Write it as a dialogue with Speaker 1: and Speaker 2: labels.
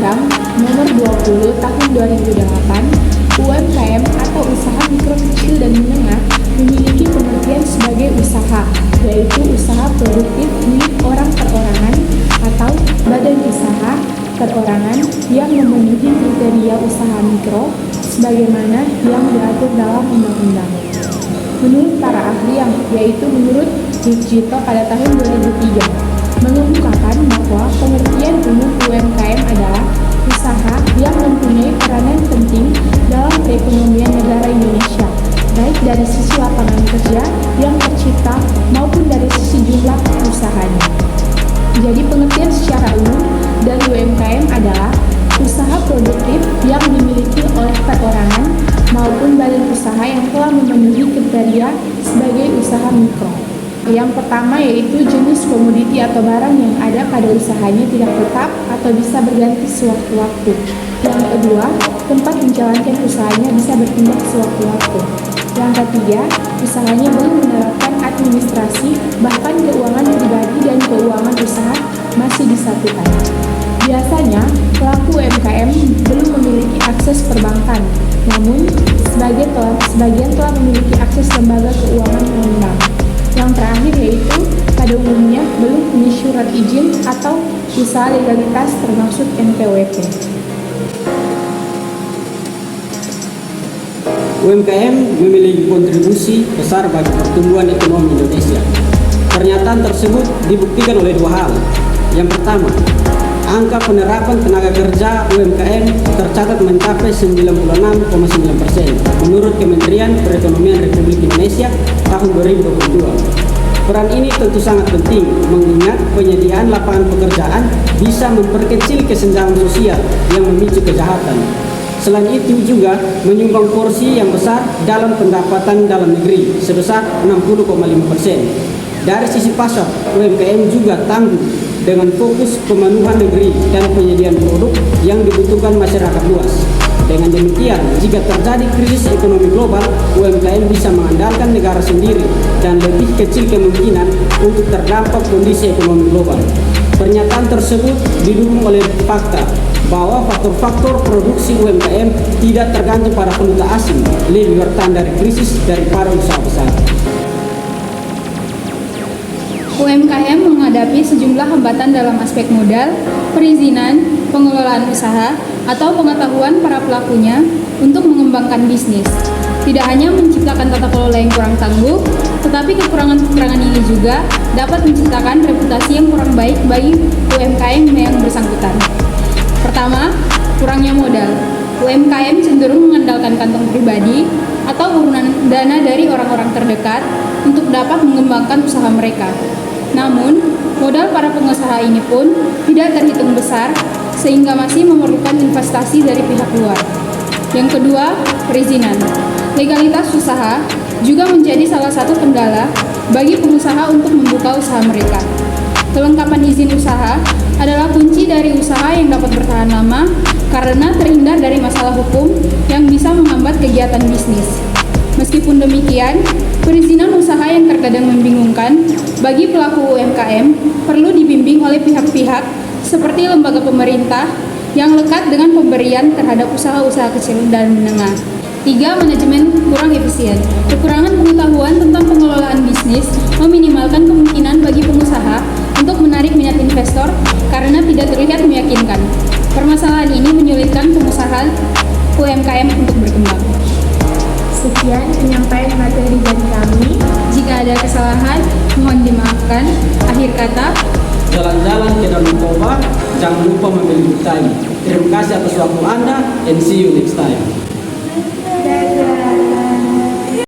Speaker 1: Undang-Undang Nomor 20 Tahun 2008, UMKM atau usaha mikro kecil dan menengah memiliki pengertian sebagai usaha, yaitu usaha produktif milik orang perorangan atau badan usaha perorangan yang memenuhi kriteria usaha mikro sebagaimana yang diatur dalam undang-undang. Menurut para ahli yaitu menurut Wikjito pada tahun 2003, mengemukakan bahwa pengertian umum UMKM adalah usaha yang mempunyai peranan penting dalam perekonomian negara Indonesia, baik dari sisi lapangan kerja yang tercipta maupun dari sisi jumlah usahanya. Jadi pengertian secara umum dari UMKM adalah usaha produktif yang dimiliki oleh perorangan maupun badan usaha yang telah memenuhi kriteria sebagai usaha mikro. Yang pertama yaitu jenis komoditi atau barang yang ada pada usahanya tidak tetap atau bisa berganti sewaktu-waktu. Yang kedua, tempat menjalankan usahanya bisa berpindah sewaktu-waktu. Yang ketiga, usahanya belum menerapkan administrasi, bahkan keuangan pribadi dan keuangan usaha masih disatukan. Biasanya, pelaku UMKM belum memiliki akses perbankan, namun sebagian telah memiliki akses lembaga keuangan non-bank. Yang terakhir yaitu pada umumnya belum punya surat izin atau usaha legalitas termasuk NPWP.
Speaker 2: UMKM memiliki kontribusi besar bagi pertumbuhan ekonomi Indonesia. Pernyataan tersebut dibuktikan oleh dua hal. Yang pertama, angka penerapan tenaga kerja UMKM tercatat mencapai 96,9% menurut Kementerian Perekonomian Republik Indonesia tahun 2022. Peran ini tentu sangat penting mengingat penyediaan lapangan pekerjaan bisa memperkecil kesenjangan sosial yang memicu kejahatan. Selain itu juga menyumbang porsi yang besar dalam pendapatan dalam negeri sebesar 60,5%. Dari sisi pasar, UMKM juga tangguh dengan fokus pemenuhan negeri dan penyediaan produk yang dibutuhkan masyarakat luas. Dengan demikian, jika terjadi krisis ekonomi global, UMKM bisa mengandalkan negara sendiri dan lebih kecil kemungkinan untuk terdampak kondisi ekonomi global. Pernyataan tersebut didukung oleh fakta bahwa faktor-faktor produksi UMKM tidak tergantung pada valuta asing, lebih bertahan dari krisis daripada usaha besar.
Speaker 3: UMKM menghadapi sejumlah hambatan dalam aspek modal, perizinan, pengelolaan usaha, atau pengetahuan para pelakunya untuk mengembangkan bisnis. Tidak hanya menciptakan tata kelola yang kurang tangguh, tetapi kekurangan-kekurangan ini juga dapat menciptakan reputasi yang kurang baik bagi UMKM yang bersangkutan. Pertama, kurangnya modal. UMKM cenderung mengandalkan kantong pribadi atau urunan dana dari orang-orang terdekat untuk dapat mengembangkan usaha mereka. Namun, modal para pengusaha ini pun tidak terhitung besar sehingga masih memerlukan investasi dari pihak luar. Yang kedua, perizinan. Legalitas usaha juga menjadi salah satu kendala bagi pengusaha untuk membuka usaha mereka. Kelengkapan izin usaha adalah kunci dari usaha yang dapat bertahan lama karena terhindar dari masalah hukum yang bisa menghambat kegiatan bisnis. Meskipun demikian, perizinan usaha yang terkadang membingungkan bagi pelaku UMKM perlu dibimbing oleh pihak-pihak seperti lembaga pemerintah yang lekat dengan pemberian terhadap usaha-usaha kecil dan menengah. 3. Manajemen kurang efisien. Kekurangan pengetahuan tentang pengelolaan bisnis meminimalkan kemungkinan bagi pengusaha untuk menarik minat investor karena tidak terlihat meyakinkan. Permasalahan ini menyulitkan pengusaha UMKM untuk berkembang.
Speaker 1: Sekian penyampaian materi dari kami.
Speaker 3: Jika ada kesalahan, mohon dimaafkan. Akhir kata,
Speaker 2: Jalan-jalan ke Danau Toba, jangan lupa membeli bukti. Terima kasih atas waktu Anda and see you next time.